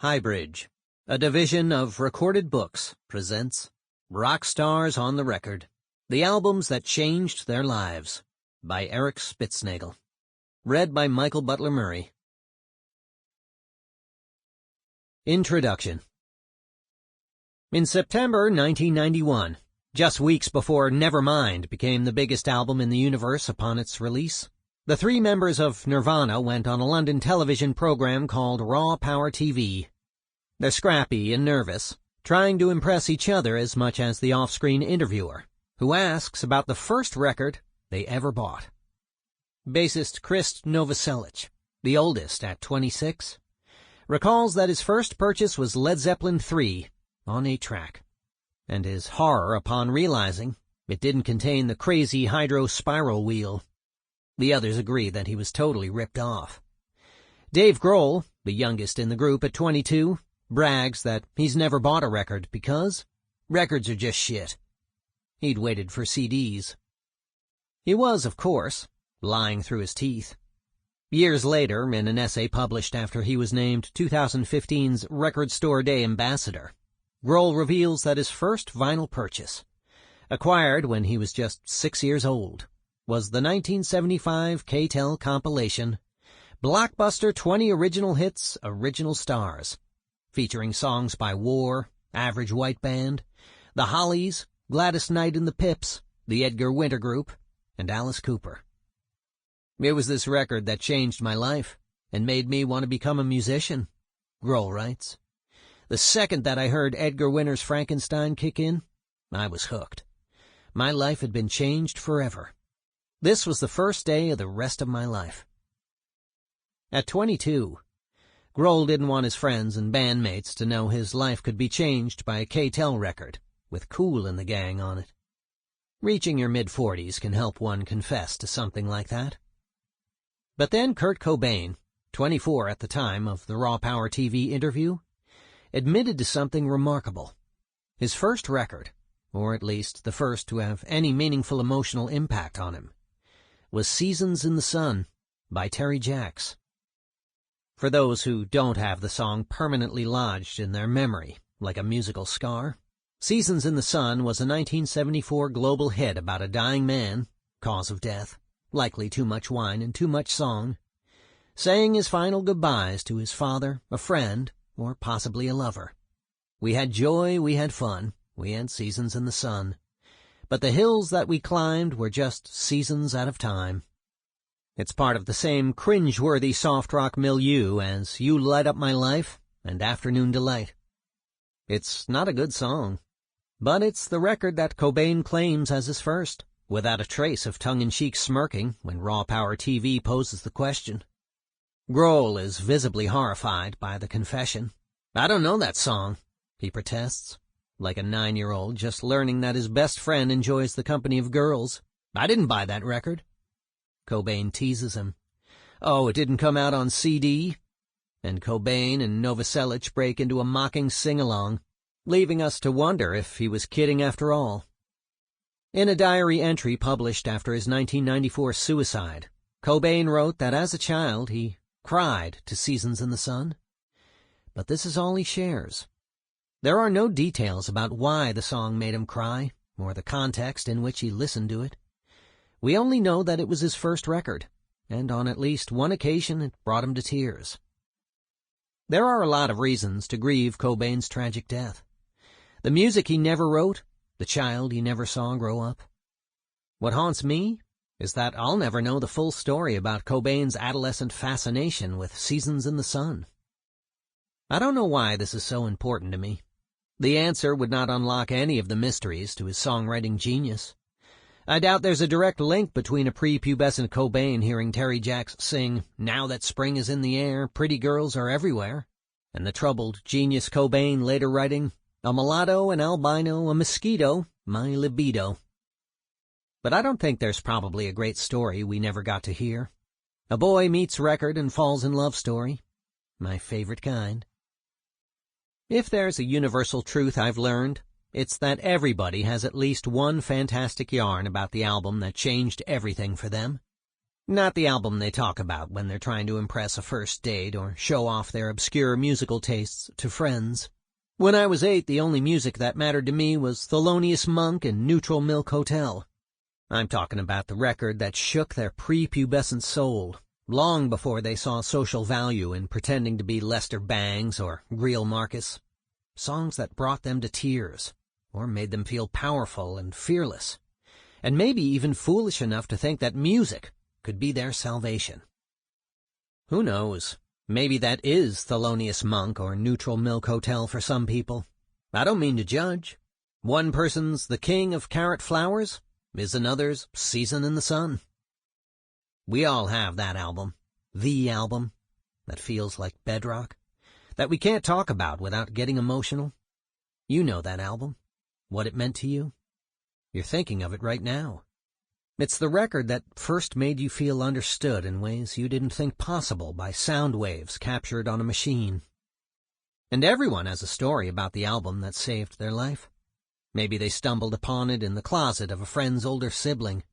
Highbridge, a division of Recorded Books, presents Rock Stars on the Record, the albums that changed their lives, by Eric Spitznagel. Read by Michael Butler Murray. Introduction. In September 1991, just weeks before Nevermind became the biggest album in the universe upon its release, the three members of Nirvana went on a London television program called Raw Power TV. They're scrappy and nervous, trying to impress each other as much as the off-screen interviewer, who asks about the first record they ever bought. Bassist Chris Novoselic, the oldest at 26, recalls that his first purchase was Led Zeppelin III on 8-track, and his horror upon realizing it didn't contain the crazy hydro spiral wheel. The others agree that he was totally ripped off. Dave Grohl, the youngest in the group at 22, brags that he's never bought a record because records are just shit. He'd waited for CDs. He was, of course, lying through his teeth. Years later, in an essay published after he was named 2015's Record Store Day Ambassador, Grohl reveals that his first vinyl purchase, acquired when he was just 6 years old, was the 1975 K-Tel compilation Blockbuster 20 Original Hits, Original Stars, featuring songs by War, Average White Band, The Hollies, Gladys Knight and the Pips, the Edgar Winter Group, and Alice Cooper. It was this record that changed my life and made me want to become a musician, Grohl writes. The second that I heard Edgar Winter's Frankenstein kick in, I was hooked. My life had been changed forever. This was the first day of the rest of my life. At 22, Grohl didn't want his friends and bandmates to know his life could be changed by a K-Tel record with Kool and the Gang on it. Reaching your mid-40s can help one confess to something like that. But then Kurt Cobain, 24 at the time of the Raw Power TV interview, admitted to something remarkable. His first record, or at least the first to have any meaningful emotional impact on him, was Seasons in the Sun by Terry Jacks. For those who don't have the song permanently lodged in their memory, like a musical scar, Seasons in the Sun was a 1974 global hit about a dying man, cause of death, likely too much wine and too much song, saying his final goodbyes to his father, a friend, or possibly a lover. We had joy, we had fun, we had seasons in the sun, but the hills that we climbed were just seasons out of time. It's part of the same cringe-worthy soft rock milieu as You Light Up My Life and Afternoon Delight. It's not a good song, but it's the record that Cobain claims as his first, without a trace of tongue-in-cheek smirking when Raw Power TV poses the question. Grohl is visibly horrified by the confession. I don't know that song, he protests, like a 9-year-old just learning that his best friend enjoys the company of girls. I didn't buy that record. Cobain teases him. Oh, it didn't come out on CD? And Cobain and Novoselic break into a mocking sing-along, leaving us to wonder if he was kidding after all. In a diary entry published after his 1994 suicide, Cobain wrote that as a child he cried to Seasons in the Sun. But this is all he shares. There are no details about why the song made him cry, or the context in which he listened to it. We only know that it was his first record, and on at least one occasion it brought him to tears. There are a lot of reasons to grieve Cobain's tragic death. The music he never wrote, the child he never saw grow up. What haunts me is that I'll never know the full story about Cobain's adolescent fascination with Seasons in the Sun. I don't know why this is so important to me. The answer would not unlock any of the mysteries to his songwriting genius. I doubt there's a direct link between a prepubescent Cobain hearing Terry Jacks sing, "Now that spring is in the air, pretty girls are everywhere," and the troubled genius Cobain later writing, "A mulatto, an albino, a mosquito, my libido." But I don't think there's probably a great story we never got to hear. A boy meets record and falls in love story. My favorite kind. If there's a universal truth I've learned, it's that everybody has at least one fantastic yarn about the album that changed everything for them. Not the album they talk about when they're trying to impress a first date or show off their obscure musical tastes to friends. When I was 8, the only music that mattered to me was Thelonious Monk and Neutral Milk Hotel. I'm talking about the record that shook their prepubescent soul, long before they saw social value in pretending to be Lester Bangs or Greil Marcus. Songs that brought them to tears, or made them feel powerful and fearless, and maybe even foolish enough to think that music could be their salvation. Who knows? Maybe that is Thelonious Monk or Neutral Milk Hotel for some people. I don't mean to judge. One person's The King of Carrot Flowers is another's Season in the Sun. We all have that album, the album, that feels like bedrock, that we can't talk about without getting emotional. You know that album, what it meant to you. You're thinking of it right now. It's the record that first made you feel understood in ways you didn't think possible by sound waves captured on a machine. And everyone has a story about the album that saved their life. Maybe they stumbled upon it in the closet of a friend's older sibling,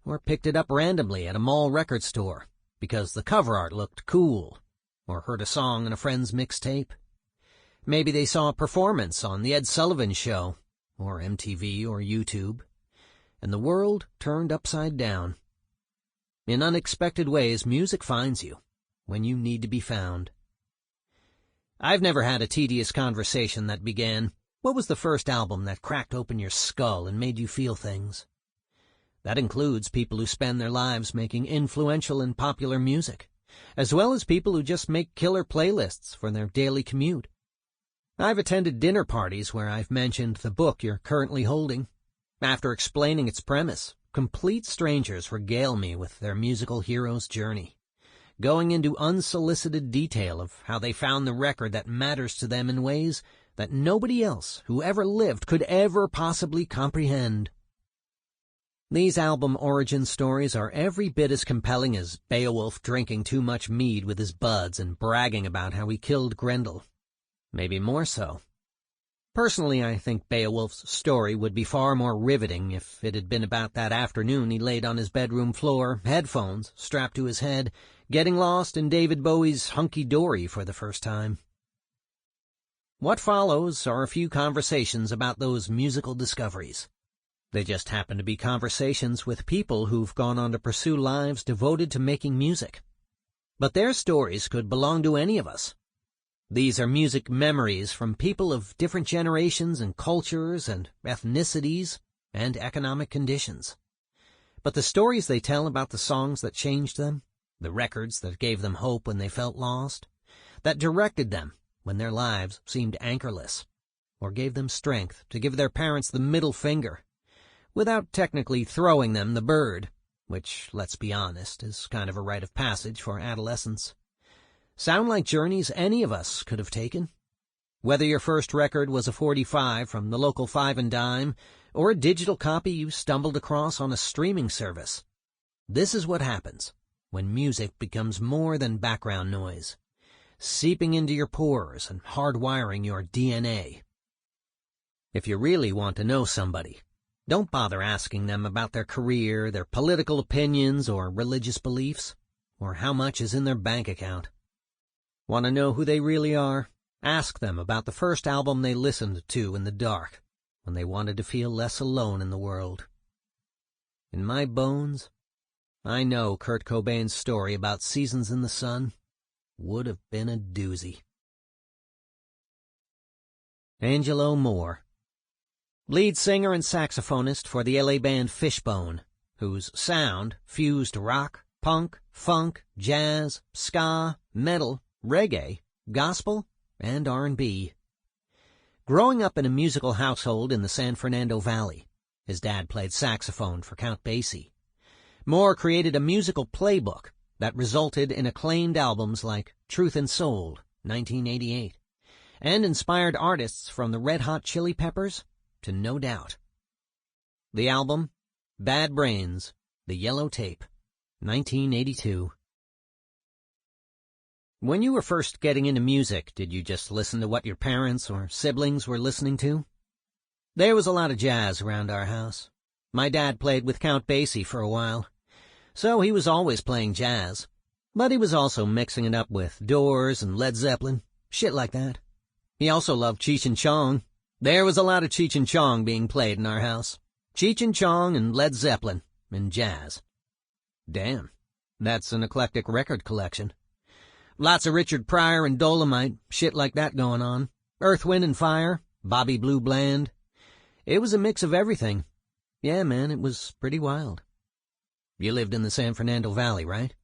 or picked it up randomly at a mall record store because the cover art looked cool, or heard a song in a friend's mixtape. Maybe they saw a performance on The Ed Sullivan Show, or MTV or YouTube, and the world turned upside down. In unexpected ways, music finds you when you need to be found. I've never had a tedious conversation that began, "What was the first album that cracked open your skull and made you feel things?" That includes people who spend their lives making influential and popular music, as well as people who just make killer playlists for their daily commute. I've attended dinner parties where I've mentioned the book you're currently holding. After explaining its premise, complete strangers regale me with their musical hero's journey, going into unsolicited detail of how they found the record that matters to them in ways that nobody else who ever lived could ever possibly comprehend. These album origin stories are every bit as compelling as Beowulf drinking too much mead with his buds and bragging about how he killed Grendel. Maybe more so. Personally, I think Beowulf's story would be far more riveting if it had been about that afternoon he laid on his bedroom floor, headphones strapped to his head, getting lost in David Bowie's Hunky Dory for the first time. What follows are a few conversations about those musical discoveries. They just happen to be conversations with people who've gone on to pursue lives devoted to making music. But their stories could belong to any of us. These are music memories from people of different generations and cultures and ethnicities and economic conditions. But the stories they tell about the songs that changed them, the records that gave them hope when they felt lost, that directed them when their lives seemed anchorless, or gave them strength to give their parents the middle finger, without technically throwing them the bird, which, let's be honest, is kind of a rite of passage for adolescents. Sound like journeys any of us could have taken. Whether your first record was a 45 from the local 5 and dime, or a digital copy you stumbled across on a streaming service. This is what happens when music becomes more than background noise, seeping into your pores and hardwiring your DNA. If you really want to know somebody, don't bother asking them about their career, their political opinions, or religious beliefs, or how much is in their bank account. Want to know who they really are? Ask them about the first album they listened to in the dark, when they wanted to feel less alone in the world. In my bones, I know Kurt Cobain's story about Seasons in the Sun would have been a doozy. Angelo Moore, lead singer and saxophonist for the LA band Fishbone, whose sound fused rock, punk, funk, jazz, ska, metal, reggae, gospel, and R&B. Growing up in a musical household in the San Fernando Valley, his dad played saxophone for Count Basie. Moore created a musical playbook that resulted in acclaimed albums like Truth and Soul, 1988, and inspired artists from the Red Hot Chili Peppers to No Doubt. The album, Bad Brains, The Yellow Tape, 1982. When you were first getting into music, did you just listen to what your parents or siblings were listening to? There was a lot of jazz around our house. My dad played with Count Basie for a while. So he was always playing jazz. But he was also mixing it up with Doors and Led Zeppelin, shit like that. He also loved Cheech and Chong. There was a lot of Cheech and Chong being played in our house. Cheech and Chong and Led Zeppelin and jazz. Damn, that's an eclectic record collection. Lots of Richard Pryor and Dolomite, shit like that going on. Earth, Wind and Fire, Bobby Blue Bland. It was a mix of everything. Yeah, man, it was pretty wild. You lived in the San Fernando Valley, right?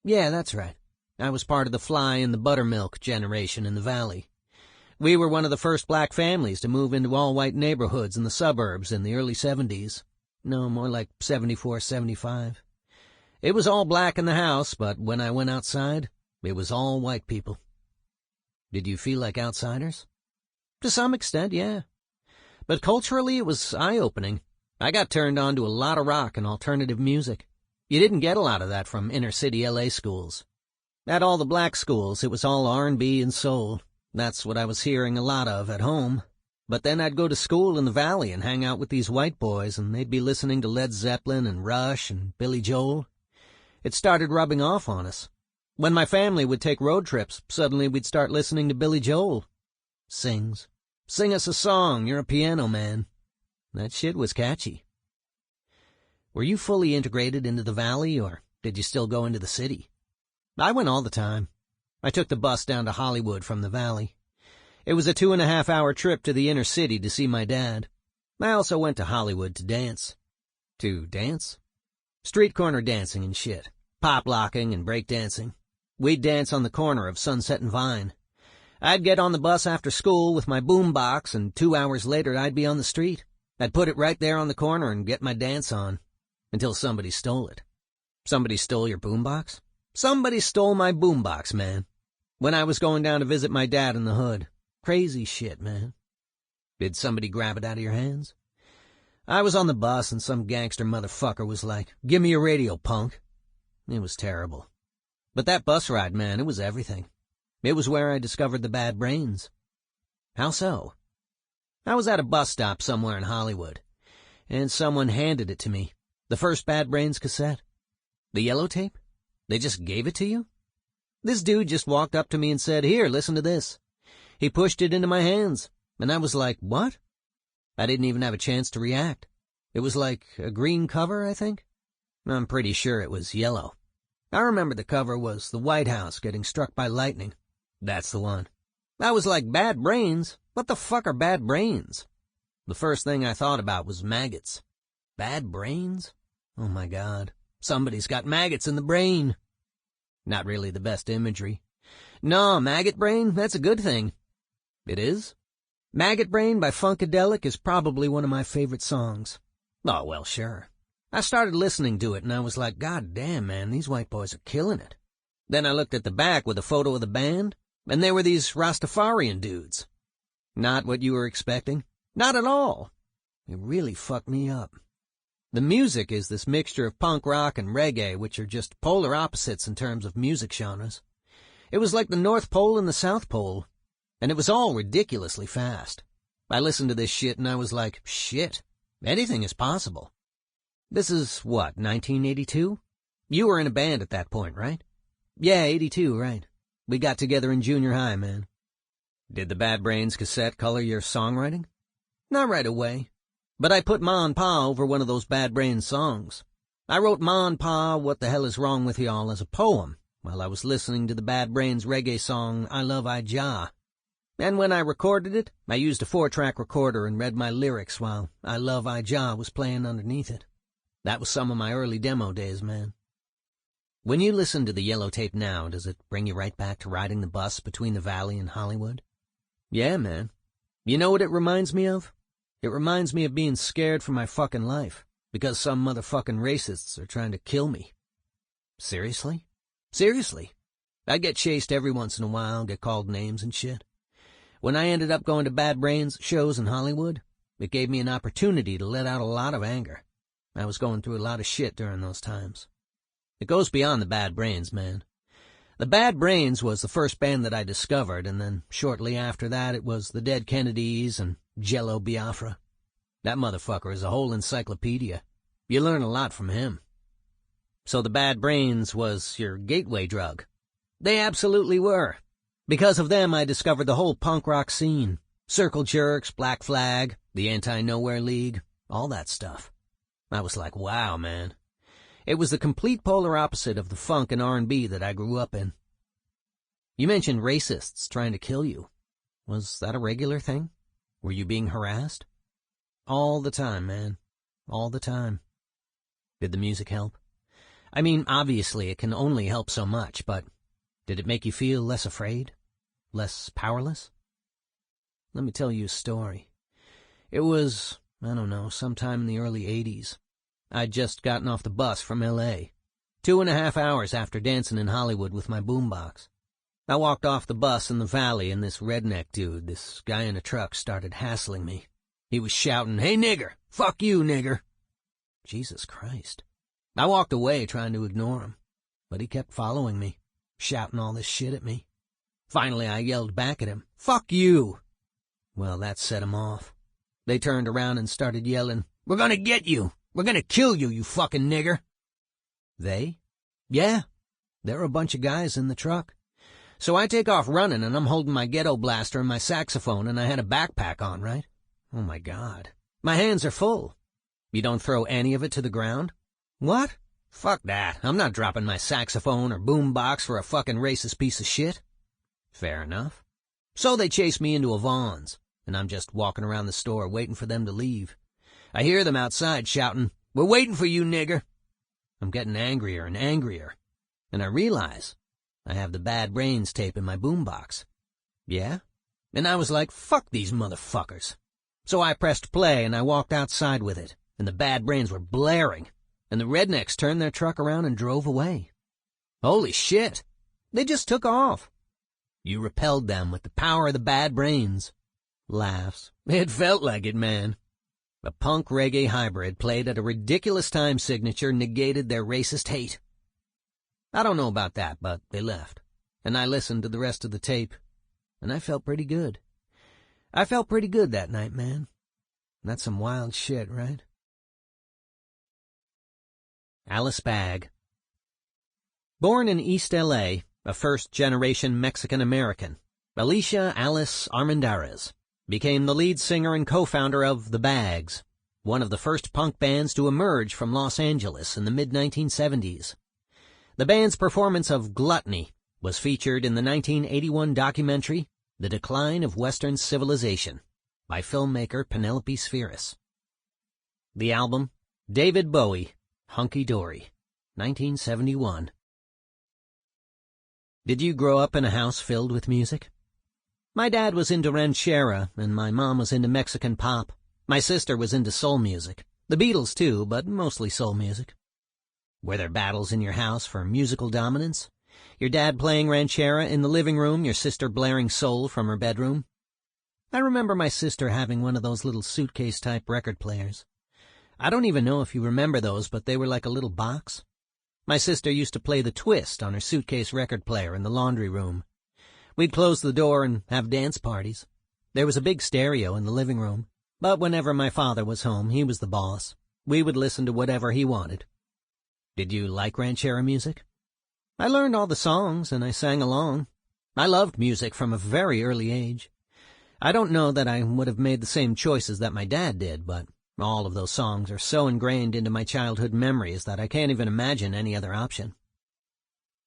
Yeah, that's right. I was part of the fly in the buttermilk generation in the valley. We were one of the first black families to move into all-white neighborhoods in the suburbs in the early 70s. No, more like 74, 75. It was all black in the house, but when I went outside, it was all white people. Did you feel like outsiders? To some extent, yeah. But culturally, it was eye-opening. I got turned on to a lot of rock and alternative music. You didn't get a lot of that from inner-city L.A. schools. At all the black schools, it was all R&B and soul. That's what I was hearing a lot of at home. But then I'd go to school in the valley and hang out with these white boys, and they'd be listening to Led Zeppelin and Rush and Billy Joel. It started rubbing off on us. When my family would take road trips, suddenly we'd start listening to Billy Joel. Sings. Sing us a song, you're a piano man. That shit was catchy. Were you fully integrated into the valley, or did you still go into the city? I went all the time. I took the bus down to Hollywood from the valley. It was a 2.5-hour trip to the inner city to see my dad. I also went to Hollywood to dance. To dance? Street corner dancing and shit. Pop locking and break dancing. We'd dance on the corner of Sunset and Vine. I'd get on the bus after school with my boombox, and 2 hours later I'd be on the street. I'd put it right there on the corner and get my dance on. Until somebody stole it. Somebody stole your boombox? Somebody stole my boombox, man. When I was going down to visit my dad in the hood. Crazy shit, man. Did somebody grab it out of your hands? I was on the bus and some gangster motherfucker was like, "Give me your radio, punk." It was terrible. But that bus ride, man, it was everything. It was where I discovered the Bad Brains. How so? I was at a bus stop somewhere in Hollywood, and someone handed it to me. The first Bad Brains cassette. The yellow tape? They just gave it to you? This dude just walked up to me and said, "Here, listen to this." He pushed it into my hands, and I was like, "What?" I didn't even have a chance to react. It was like a green cover, I think. I'm pretty sure it was yellow. I remember the cover was the White House getting struck by lightning. That's the one. I was like, Bad Brains? What the fuck are bad brains? The first thing I thought about was maggots. Bad brains? Oh my God. Somebody's got maggots in the brain. Not really the best imagery. No, maggot brain, that's a good thing. It is? Maggot Brain by Funkadelic is probably one of my favorite songs. Oh, well, sure. I started listening to it and I was like, God damn, man, these white boys are killing it. Then I looked at the back with a photo of the band, and they were these Rastafarian dudes. Not what you were expecting? Not at all. It really fucked me up. The music is this mixture of punk rock and reggae, which are just polar opposites in terms of music genres. It was like the North Pole and the South Pole, and it was all ridiculously fast. I listened to this shit and I was like, shit, anything is possible. This is, what, 1982? You were in a band at that point, right? Yeah, 82, right. We got together in junior high, man. Did the Bad Brains cassette color your songwriting? Not right away. But I put Ma and Pa over one of those Bad Brains songs. I wrote Ma and Pa, What the Hell Is Wrong With Y'all as a poem while I was listening to the Bad Brains reggae song I Love I Jah. And when I recorded it, I used a 4-track recorder and read my lyrics while I Love I Jah was playing underneath it. That was some of my early demo days, man. When you listen to the yellow tape now, does it bring you right back to riding the bus between the Valley and Hollywood? Yeah, man. You know what it reminds me of? It reminds me of being scared for my fucking life, because some motherfucking racists are trying to kill me. Seriously? Seriously. I get chased every once in a while, get called names and shit. When I ended up going to Bad Brains shows in Hollywood, it gave me an opportunity to let out a lot of anger. I was going through a lot of shit during those times. It goes beyond the Bad Brains, man. The Bad Brains was the first band that I discovered, and then shortly after that it was the Dead Kennedys and Jello Biafra. That motherfucker is a whole encyclopedia. You learn a lot from him. So the bad brains was your gateway drug. They absolutely were. Because of them, I discovered the whole punk rock scene. Circle Jerks, Black Flag, the Anti-Nowhere League, all that stuff. I was like, wow, man. It was the complete polar opposite of the funk and R&B that I grew up in. You mentioned racists trying to kill you. Was that a regular thing? Were you being harassed? All the time, man. All the time. Did the music help? I mean, obviously it can only help so much, but did it make you feel less afraid? Less powerless? Let me tell you a story. It was, I don't know, sometime in the early 80s. I'd just gotten off the bus from L.A. 2.5 hours after dancing in Hollywood with my boombox. I walked off the bus in the valley, and this redneck dude, this guy in a truck, started hassling me. He was shouting, "Hey, nigger! Fuck you, nigger!" Jesus Christ. I walked away trying to ignore him, but he kept following me, shouting all this shit at me. Finally, I yelled back at him, "Fuck you!" Well, that set him off. They turned around and started yelling, "We're gonna get you! We're gonna kill you, you fucking nigger!" They? Yeah, there were a bunch of guys in the truck. So I take off running, and I'm holding my ghetto blaster and my saxophone, and I had a backpack on, right? Oh, my God. My hands are full. You don't throw any of it to the ground? What? Fuck that. I'm not dropping my saxophone or boombox for a fucking racist piece of shit. Fair enough. So they chase me into a Vaughn's, and I'm just walking around the store waiting for them to leave. I hear them outside shouting, "We're waiting for you, nigger." I'm getting angrier and angrier, and I realize I have the Bad Brains tape in my boombox. Yeah? And I was like, fuck these motherfuckers. So I pressed play and I walked outside with it, and the Bad Brains were blaring, and the rednecks turned their truck around and drove away. Holy shit! They just took off. You repelled them with the power of the Bad Brains. Laughs. It felt like it, man. A punk reggae hybrid played at a ridiculous time signature negated their racist hate. I don't know about that, but they left, and I listened to the rest of the tape, and I felt pretty good. I felt pretty good that night, man. That's some wild shit, right? Alice Bagg. Born in East L.A., a first-generation Mexican-American, Alicia Alice Armendariz became the lead singer and co-founder of The Baggs, one of the first punk bands to emerge from Los Angeles in the mid-1970s. The band's performance of Gluttony was featured in the 1981 documentary The Decline of Western Civilization by filmmaker Penelope Spheris. The album, David Bowie, Hunky Dory, 1971. Did you grow up in a house filled with music? My dad was into ranchera, and my mom was into Mexican pop. My sister was into soul music. The Beatles, too, but mostly soul music. Were there battles in your house for musical dominance? Your dad playing ranchera in the living room, your sister blaring soul from her bedroom? I remember my sister having one of those little suitcase-type record players. I don't even know if you remember those, but they were like a little box. My sister used to play the twist on her suitcase record player in the laundry room. We'd close the door and have dance parties. There was a big stereo in the living room, but whenever my father was home, he was the boss. We would listen to whatever he wanted. Did you like ranchera music? I learned all the songs, and I sang along. I loved music from a very early age. I don't know that I would have made the same choices that my dad did, but all of those songs are so ingrained into my childhood memories that I can't even imagine any other option.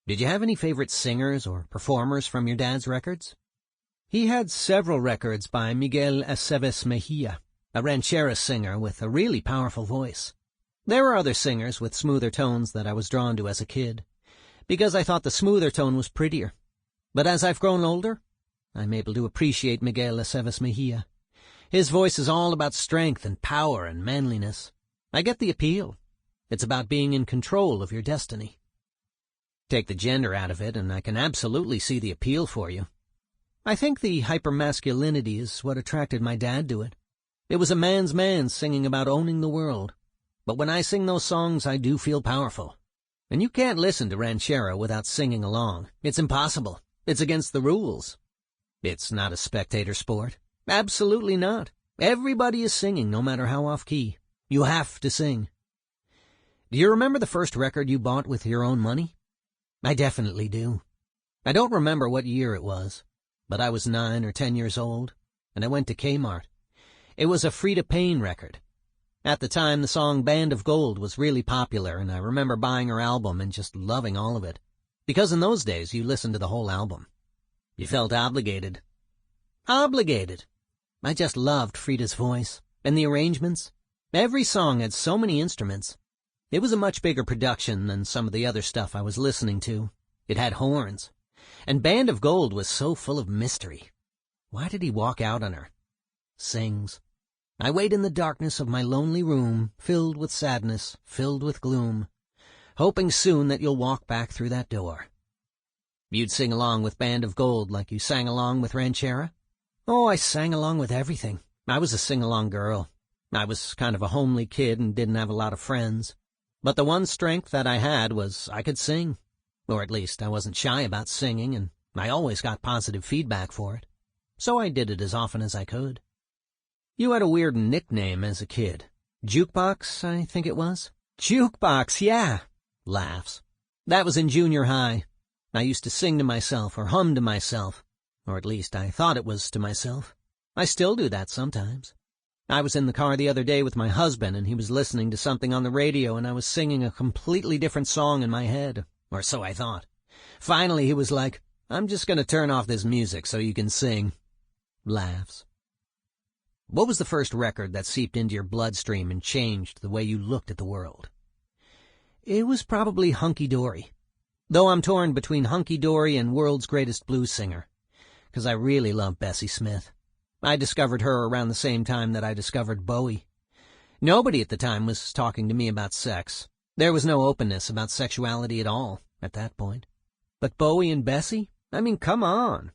Did you have any favorite singers or performers from your dad's records? He had several records by Miguel Aceves Mejia, a ranchera singer with a really powerful voice. There were other singers with smoother tones that I was drawn to as a kid, because I thought the smoother tone was prettier. But as I've grown older, I'm able to appreciate Miguel Aceves Mejia. His voice is all about strength and power and manliness. I get the appeal. It's about being in control of your destiny. Take the gender out of it, and I can absolutely see the appeal for you. I think the hypermasculinity is what attracted my dad to it. It was a man's man singing about owning the world. But when I sing those songs, I do feel powerful. And you can't listen to ranchera without singing along. It's impossible. It's against the rules. It's not a spectator sport. Absolutely not. Everybody is singing, no matter how off-key. You have to sing. Do you remember the first record you bought with your own money? I definitely do. I don't remember what year it was, but I was 9 or 10 years old, and I went to Kmart. It was a Frida Payne record. At the time, the song Band of Gold was really popular, and I remember buying her album and just loving all of it. Because in those days, you listened to the whole album. You felt obligated. Obligated! I just loved Frida's voice, and the arrangements. Every song had so many instruments. It was a much bigger production than some of the other stuff I was listening to. It had horns. And Band of Gold was so full of mystery. Why did he walk out on her? Sings. I wait in the darkness of my lonely room, filled with sadness, filled with gloom, hoping soon that you'll walk back through that door. You'd sing along with Band of Gold like you sang along with Ranchera? Oh, I sang along with everything. I was a sing-along girl. I was kind of a homely kid and didn't have a lot of friends. But the one strength that I had was I could sing. Or at least I wasn't shy about singing, and I always got positive feedback for it. So I did it as often as I could. You had a weird nickname as a kid. Jukebox, I think it was. Jukebox, yeah. Laughs. That was in junior high. I used to sing to myself or hum to myself. Or at least I thought it was to myself. I still do that sometimes. I was in the car the other day with my husband, and he was listening to something on the radio, and I was singing a completely different song in my head. Or so I thought. Finally, he was like, "I'm just going to turn off this music so you can sing." Laughs. What was the first record that seeped into your bloodstream and changed the way you looked at the world? It was probably Hunky Dory. Though I'm torn between Hunky Dory and World's Greatest Blues Singer, because I really love Bessie Smith. I discovered her around the same time that I discovered Bowie. Nobody at the time was talking to me about sex. There was no openness about sexuality at all at that point. But Bowie and Bessie? I mean, come on.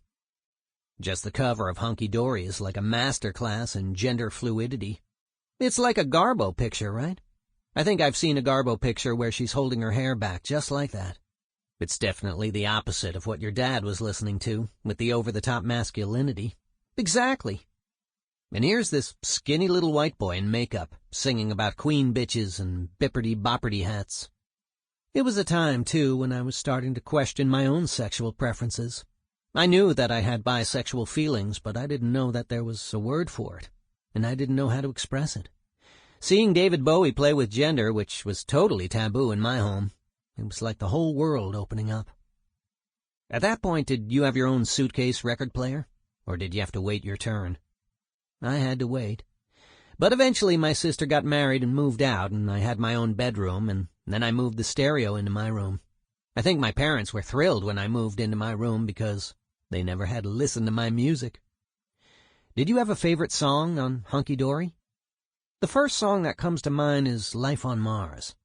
Just the cover of Hunky Dory is like a master class in gender fluidity. It's like a Garbo picture, right? I think I've seen a Garbo picture where she's holding her hair back just like that. It's definitely the opposite of what your dad was listening to, with the over-the-top masculinity. Exactly. And here's this skinny little white boy in makeup, singing about queen bitches and bipperty-bopperty hats. It was a time, too, when I was starting to question my own sexual preferences. I knew that I had bisexual feelings, but I didn't know that there was a word for it, and I didn't know how to express it. Seeing David Bowie play with gender, which was totally taboo in my home, it was like the whole world opening up. At that point, did you have your own suitcase record player, or did you have to wait your turn? I had to wait. But eventually my sister got married and moved out, and I had my own bedroom, and then I moved the stereo into my room. I think my parents were thrilled when I moved into my room because they never had to listen to my music. Did you have a favorite song on Hunky Dory? The first song that comes to mind is Life on Mars.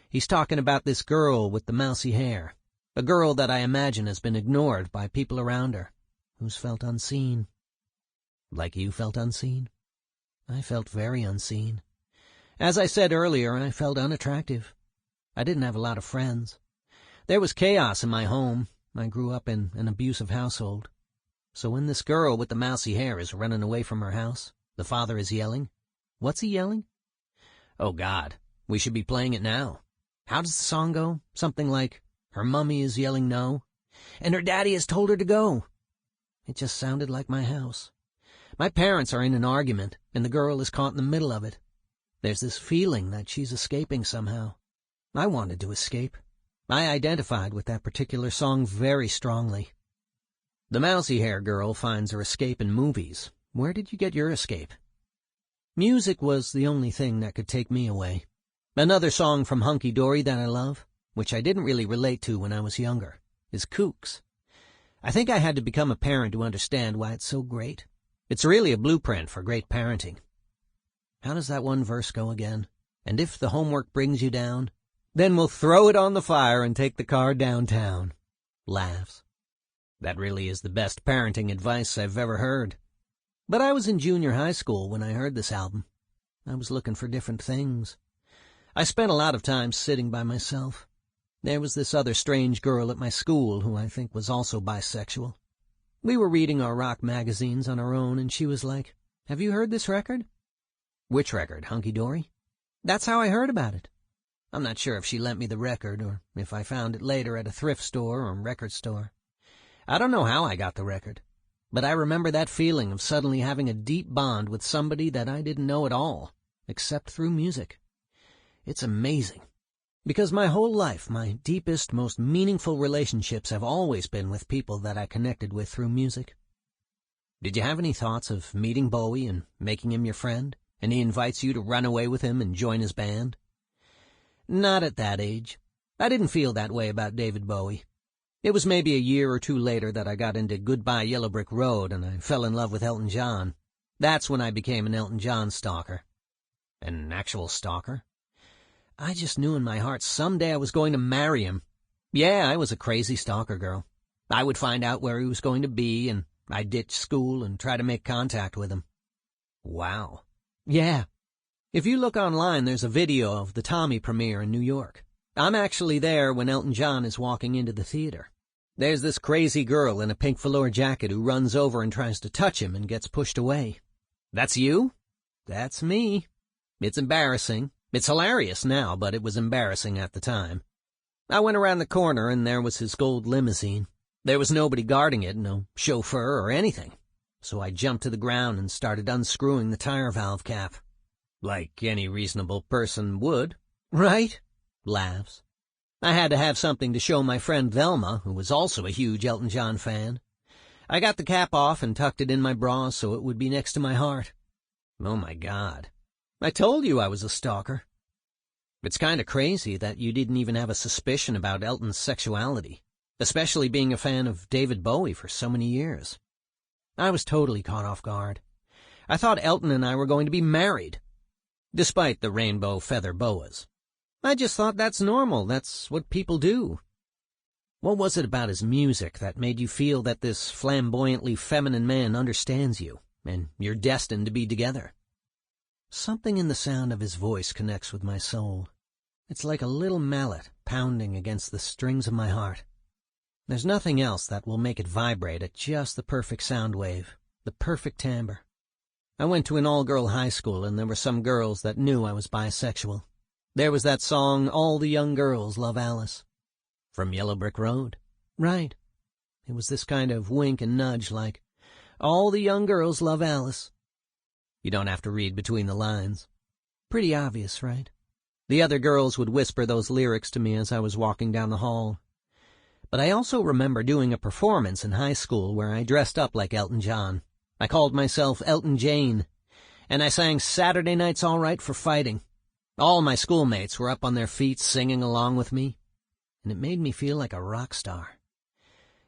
He's talking about this girl with the mousy hair, a girl that I imagine has been ignored by people around her, who's felt unseen. Like you felt unseen? I felt very unseen. As I said earlier, I felt unattractive. I didn't have a lot of friends. There was chaos in my home. I grew up in an abusive household. So when this girl with the mousy hair is running away from her house, the father is yelling. What's he yelling? Oh, God, we should be playing it now. How does the song go? Something like, her mummy is yelling no, and her daddy has told her to go. It just sounded like my house. My parents are in an argument, and the girl is caught in the middle of it. There's this feeling that she's escaping somehow. I wanted to escape. I identified with that particular song very strongly. The mousy hair girl finds her escape in movies. Where did you get your escape? Music was the only thing that could take me away. Another song from Hunky Dory that I love, which I didn't really relate to when I was younger, is Kooks. I think I had to become a parent to understand why it's so great. It's really a blueprint for great parenting. How does that one verse go again? And if the homework brings you down, then we'll throw it on the fire and take the car downtown. Laughs. That really is the best parenting advice I've ever heard. But I was in junior high school when I heard this album. I was looking for different things. I spent a lot of time sitting by myself. There was this other strange girl at my school who I think was also bisexual. We were reading our rock magazines on our own, and she was like, "Have you heard this record?" "Which record, Hunky Dory?" "That's how I heard about it." I'm not sure if she lent me the record or if I found it later at a thrift store or record store. I don't know how I got the record, but I remember that feeling of suddenly having a deep bond with somebody that I didn't know at all, except through music. It's amazing, because my whole life, my deepest, most meaningful relationships have always been with people that I connected with through music. Did you have any thoughts of meeting Bowie and making him your friend, and he invites you to run away with him and join his band? Not at that age. I didn't feel that way about David Bowie. It was maybe a year or two later that I got into Goodbye Yellow Brick Road and I fell in love with Elton John. That's when I became an Elton John stalker. An actual stalker? I just knew in my heart someday I was going to marry him. Yeah, I was a crazy stalker girl. I would find out where he was going to be, and I'd ditch school and try to make contact with him. Wow. Yeah. If you look online, there's a video of the Tommy premiere in New York. I'm actually there when Elton John is walking into the theater. There's this crazy girl in a pink velour jacket who runs over and tries to touch him and gets pushed away. That's you? That's me. It's embarrassing. It's hilarious now, but it was embarrassing at the time. I went around the corner and there was his gold limousine. There was nobody guarding it, no chauffeur or anything. So I jumped to the ground and started unscrewing the tire valve cap. Like any reasonable person would, right? Laughs. I had to have something to show my friend Velma, who was also a huge Elton John fan. I got the cap off and tucked it in my bra so it would be next to my heart. Oh my God. I told you I was a stalker. It's kind of crazy that you didn't even have a suspicion about Elton's sexuality, especially being a fan of David Bowie for so many years. I was totally caught off guard. I thought Elton and I were going to be married, despite the rainbow feather boas. I just thought that's normal, that's what people do. What was it about his music that made you feel that this flamboyantly feminine man understands you, and you're destined to be together? Something in the sound of his voice connects with my soul. It's like a little mallet pounding against the strings of my heart. There's nothing else that will make it vibrate at just the perfect sound wave, the perfect timbre. I went to an all-girl high school, and there were some girls that knew I was bisexual. There was that song, All the Young Girls Love Alice. From Yellow Brick Road. Right. It was this kind of wink and nudge like, all the young girls love Alice. You don't have to read between the lines. Pretty obvious, right? The other girls would whisper those lyrics to me as I was walking down the hall. But I also remember doing a performance in high school where I dressed up like Elton John. I called myself Elton Jane, and I sang Saturday Night's All Right for Fighting. All my schoolmates were up on their feet singing along with me, and it made me feel like a rock star.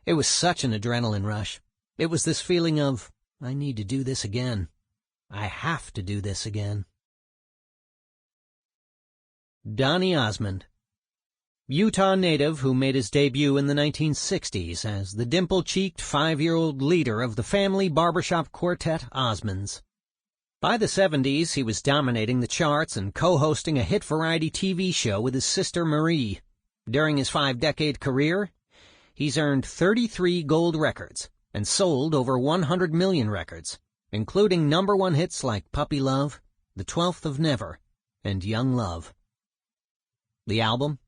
It was such an adrenaline rush. It was this feeling of, I need to do this again. I have to do this again. Donny Osmond. Utah native who made his debut in the 1960s as the dimple-cheeked 5-year-old leader of the family barbershop quartet Osmonds. By the 70s, he was dominating the charts and co-hosting a hit variety TV show with his sister Marie. During his 5-decade career, he's earned 33 gold records and sold over 100 million records, including #1 hits like Puppy Love, The 12th of Never, and Young Love. The album?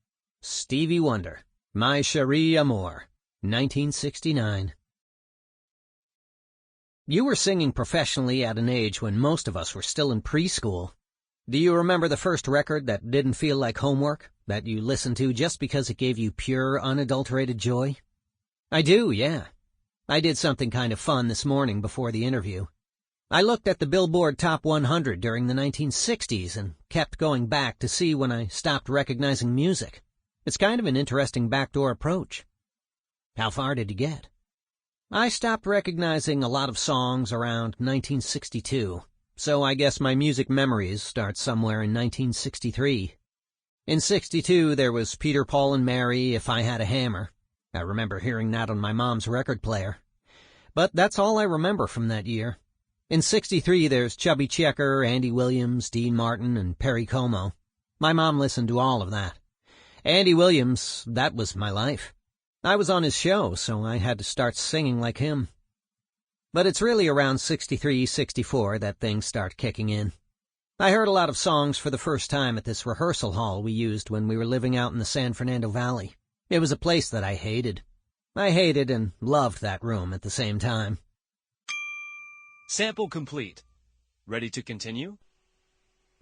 Stevie Wonder, My Cherie Amour, 1969. You were singing professionally at an age when most of us were still in preschool. Do you remember the first record that didn't feel like homework, that you listened to just because it gave you pure, unadulterated joy? I do, yeah. I did something kind of fun this morning before the interview. I looked at the Billboard Top 100 during the 1960s and kept going back to see when I stopped recognizing music. It's kind of an interesting backdoor approach. How far did you get? I stopped recognizing a lot of songs around 1962, so I guess my music memories start somewhere in 1963. In '62, there was Peter, Paul, and Mary, If I Had a Hammer. I remember hearing that on my mom's record player. But that's all I remember from that year. In '63, there's Chubby Checker, Andy Williams, Dean Martin, and Perry Como. My mom listened to all of that. Andy Williams, that was my life. I was on his show, so I had to start singing like him. But it's really around '63, '64 that things start kicking in. I heard a lot of songs for the first time at this rehearsal hall we used when we were living out in the San Fernando Valley. It was a place that I hated. I hated and loved that room at the same time. Sample complete. Ready to continue?